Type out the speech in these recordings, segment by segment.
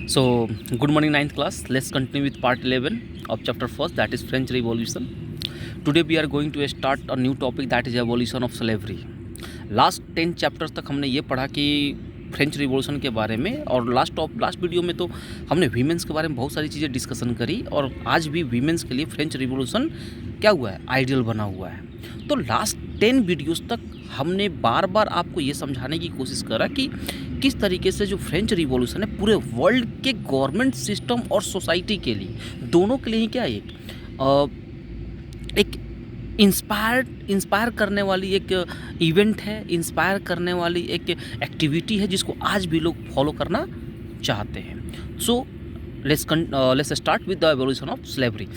So, good morning, ninth class. Let's continue with part 11 of chapter first, that is French Revolution. Today we are going to start a new topic, that is evolution of slavery. Last 10 chapters तक हमने ये पढ़ा कि French revolution के बारे में, और last video में तो हमने वीमेंस के बारे में बहुत सारी चीज़ें डिस्कशन करी, और आज भी वीमेंस के लिए फ्रेंच रिवॉल्यूशन क्या हुआ है, आइडियल बना हुआ है। तो लास्ट 10 वीडियोस तक हमने बार बार आपको ये समझाने की कोशिश करा कि किस तरीके से जो फ्रेंच रिवॉल्यूशन है पूरे वर्ल्ड के गवर्नमेंट सिस्टम और सोसाइटी के लिए, दोनों के लिए ही क्या है, एक इंस्पायर करने वाली एक इवेंट है, इंस्पायर करने वाली एक एक्टिविटी है जिसको आज भी लोग फॉलो करना चाहते हैं। So let's start with the evolution of slavery.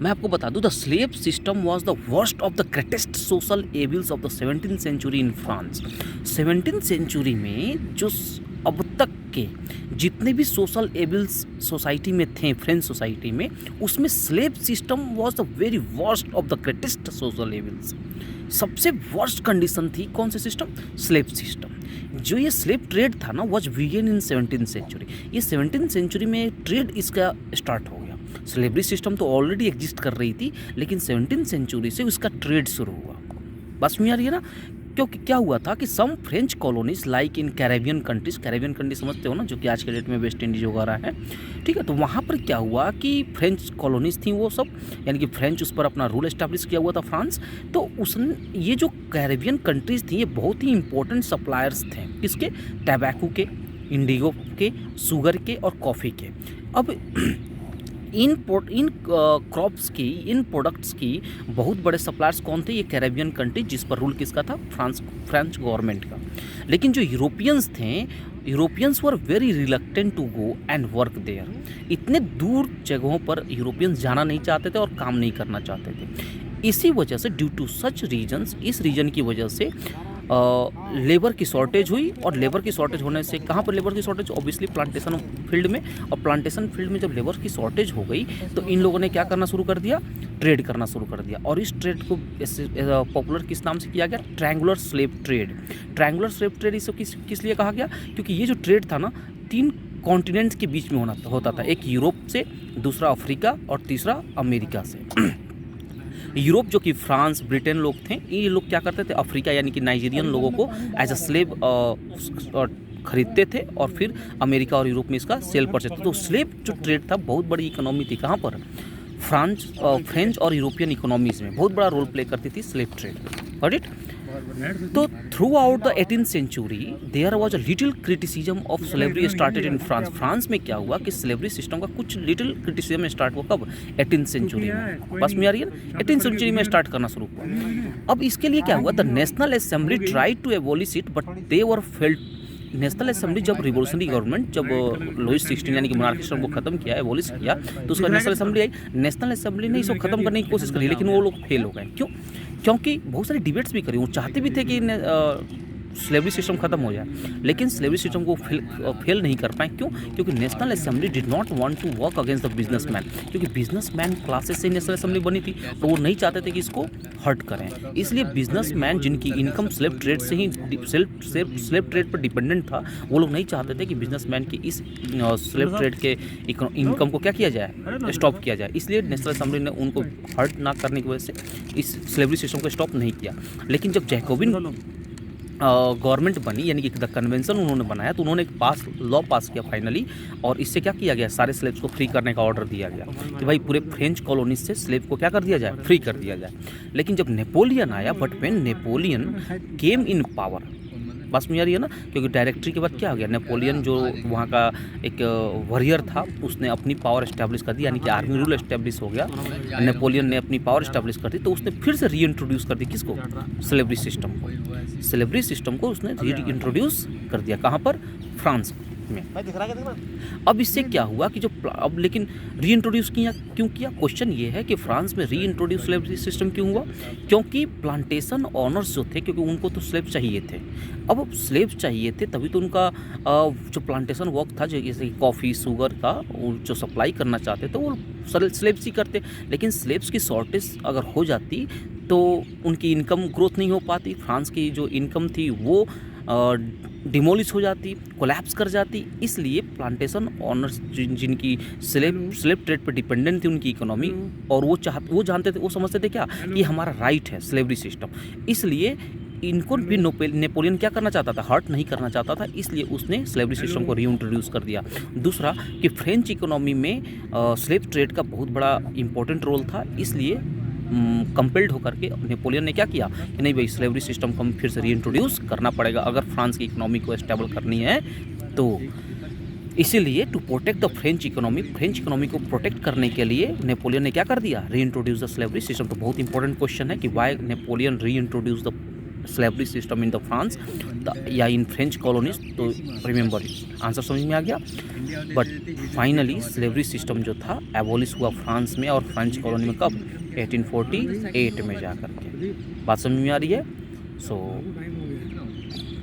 मैं आपको बता दूं, the slave system was the worst of the greatest social evils of the 17th century in France. 17th century में जो अब तक के जितने भी सोशल एविल्स सोसाइटी में थे, फ्रेंच सोसाइटी में, उसमें slave system was the very worst of the greatest social evils. सबसे वर्स्ट कंडीशन थी कौन सी सिस्टम? Slave system. जो ये स्लेव ट्रेड था ना, was begin in 17th century. ये 17th सेंचुरी में ट्रेड इसका स्टार्ट हो गया। स्लेवरी सिस्टम तो ऑलरेडी एग्जिस्ट कर रही थी, लेकिन 17th सेंचुरी से उसका ट्रेड शुरू हुआ। बस में आ रही है ना? क्योंकि क्या हुआ था कि some French colonies like in Caribbean countries समझते हो ना, जो कि आज के डेट में वेस्ट इंडीज वगैरह है, ठीक है। तो वहाँ पर क्या हुआ कि फ्रेंच कॉलोनीज थी वो सब, यानी कि फ्रेंच उस पर अपना रूल एस्टैब्लिश किया हुआ था फ्रांस। तो उसने ये जो कैरेबियन कंट्रीज थी, ये बहुत ही इंपॉर्टेंट सप्लायर्स थे किसके? टैबैको के, इंडिगो के, शुगर के और कॉफ़ी के। अब इन क्रॉप्स की, इन प्रोडक्ट्स की बहुत बड़े सप्लायर्स कौन थे? ये कैरेबियन कंट्री, जिस पर रूल किसका था? फ्रेंच गवर्नमेंट का। लेकिन जो यूरोपियंस थे, Europeans were very reluctant to go and work there. इतने दूर जगहों पर यूरोपियंस जाना नहीं चाहते थे और काम नहीं करना चाहते थे। इसी वजह से, ड्यू टू सच रीजन्स, इस रीजन की वजह से लेबर की शॉर्टेज हुई। और लेबर की शॉर्टेज होने से, कहाँ पर लेबर की शॉर्टेज? ऑब्वियसली प्लांटेशन फील्ड में। और प्लांटेशन फील्ड में जब लेबर की शॉर्टेज हो गई, तो इन लोगों ने क्या करना शुरू कर दिया? ट्रेड करना शुरू कर दिया। और इस ट्रेड को पॉपुलर किस नाम से किया गया? Triangular slave trade. Triangular slave trade इसको किस लिए कहा गया? क्योंकि ये जो ट्रेड था ना, 3 कॉन्टिनेंट्स के बीच में होता था। एक यूरोप से, दूसरा अफ्रीका और तीसरा अमेरिका से। यूरोप जो कि फ्रांस, ब्रिटेन लोग थे, ये लोग क्या करते थे? अफ्रीका यानी कि नाइजीरियन लोगों को एज अ स्लेव खरीदते थे और फिर अमेरिका और यूरोप में इसका सेल परचेज थे। तो स्लेव जो ट्रेड था, बहुत बड़ी इकोनॉमी थी। कहाँ पर? फ्रेंच और यूरोपियन इकोनॉमीज में बहुत बड़ा रोल प्ले करती थी स्लेव ट्रेड। Got it? तो throughout the 18th century there was a little criticism of slavery started in France. France में क्या हुआ कि स्लेवरी सिस्टम का कुछ लिटिल क्रिटिसिज्म स्टार्ट हुआ। कब? 18th सेंचुरी में। बस में आ रही है ना? 18th सेंचुरी में स्टार्ट करना शुरू हुआ। अब इसके लिए क्या हुआ? The national assembly tried to abolish it, but they were failed. National assembly, जब रिवोल्यूशनरी गवर्नमेंट, जब लुईस 16 यानी कि मोनार्की सिस्टम को खत्म किया, एबॉलिश किया, तो उसका नेशनल असेंबली आई। नेशनल असेंबली ने इसको खत्म करने की कोशिश करी, लेकिन वो लोग फेल हो गए। क्यों? क्योंकि बहुत सारी डिबेट्स भी करी। वो चाहते भी थे कि स्लेवरी सिस्टम खत्म हो जाए, लेकिन स्लेवरी सिस्टम को फेल नहीं कर पाए। क्यों? क्योंकि national assembly did not want to work against the businessman. क्योंकि बिजनेसमैन क्लासेस से नेशनल असेंबली बनी थी, तो वो नहीं चाहते थे कि इसको हर्ट करें। इसलिए बिजनेसमैन, जिनकी इनकम स्लेव ट्रेड से ही, स्लेव ट्रेड पर डिपेंडेंट था, वो लोग नहीं चाहते थे कि बिजनेसमैन की इस स्लेव ट्रेड के इनकम को क्या किया जाए? स्टॉप किया जाए। इसलिए नेशनल असेंबली ने उनको हर्ट ना करने की वजह से इस स्लेवरी सिस्टम को स्टॉप नहीं किया। लेकिन जब जैकोबिन गवर्नमेंट बनी, यानी कि द कन्वेंशन उन्होंने बनाया, तो उन्होंने एक लॉ पास किया फाइनली। और इससे क्या किया गया? सारे स्लेव्स को फ्री करने का ऑर्डर दिया गया कि भाई पूरे फ्रेंच कॉलोनीज से स्लेव को क्या कर दिया जाए? फ्री कर दिया जाए। लेकिन जब नेपोलियन आया, but when Napoleon came in power, बस में आ रही है ना? क्योंकि डायरेक्टरी के बाद क्या हो गया? नेपोलियन जो वहाँ का एक वॉरियर था, उसने अपनी पावर एस्टैब्लिश कर दी, यानी कि आर्मी रूल एस्टैब्लिश हो गया। नेपोलियन ने अपनी पावर एस्टैब्लिश कर दी, तो उसने फिर से रीइंट्रोड्यूस कर दी किसको? स्लेवरी सिस्टम को। स्लेवरी सिस्टम को उसने रीइंट्रोड्यूस कर दिया। कहाँ पर? फ्रांस में। अब इससे क्या हुआ कि अब लेकिन रीइंट्रोड्यूस किया क्यों किया? क्वेश्चन ये है कि फ्रांस में रीइंट्रोड्यूस स्लेवरी सिस्टम क्यों हुआ? क्योंकि प्लांटेशन ऑनर्स जो थे, क्योंकि उनको तो स्लेव चाहिए थे। अब स्लेव चाहिए थे, तभी तो उनका जो प्लांटेशन वर्क था, जैसे कॉफ़ी, शुगर का जो सप्लाई करना चाहते थे, वो स्लेव्स ही करते। लेकिन स्लेव्स की शॉर्टेज अगर हो जाती, तो उनकी इनकम ग्रोथ नहीं हो पाती। फ्रांस की जो इनकम थी वो डिमोलिश हो जाती, कोलैप्स कर जाती। इसलिए प्लांटेशन ऑनर्स जिनकी स्लेव ट्रेड पर डिपेंडेंट थी उनकी इकोनॉमी, और वो जानते थे, वो समझते थे क्या कि हमारा राइट है स्लेवरी सिस्टम। इसलिए इनको भी नेपोलियन क्या करना चाहता था, हर्ट नहीं करना चाहता था, इसलिए उसने स्लेवरी सिस्टम को रीइंट्रोड्यूस कर दिया। दूसरा कि फ्रेंच इकोनॉमी में स्लेव ट्रेड का बहुत बड़ा इंपॉर्टेंट रोल था, इसलिए कंपेल्ड होकर के नेपोलियन ने क्या किया कि नहीं भाई, स्लेवरी सिस्टम को हम फिर से रीइंट्रोड्यूस करना पड़ेगा अगर फ्रांस की इकोनॉमी को स्टेबल करनी है तो। इसीलिए to protect the French economy को प्रोटेक्ट करने के लिए नेपोलियन ने क्या कर दिया, रीइंट्रोड्यूस द स्लेवरी सिस्टम। तो बहुत इंपॉर्टेंट क्वेश्चन है कि why Napoleon reintroduce the slavery system in the France या इन फ्रेंच कॉलोनीज। तो रिमेंबर, आंसर समझ में आ गया। बट फाइनली स्लेवरी सिस्टम जो था एबॉलिश हुआ फ्रांस में और फ्रेंच कॉलोनी में कब, 1848 में जा कर के। बात समझ में आ रही है। So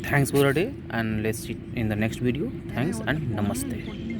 thanks for the day and let's see in the next video. Thanks and नमस्ते।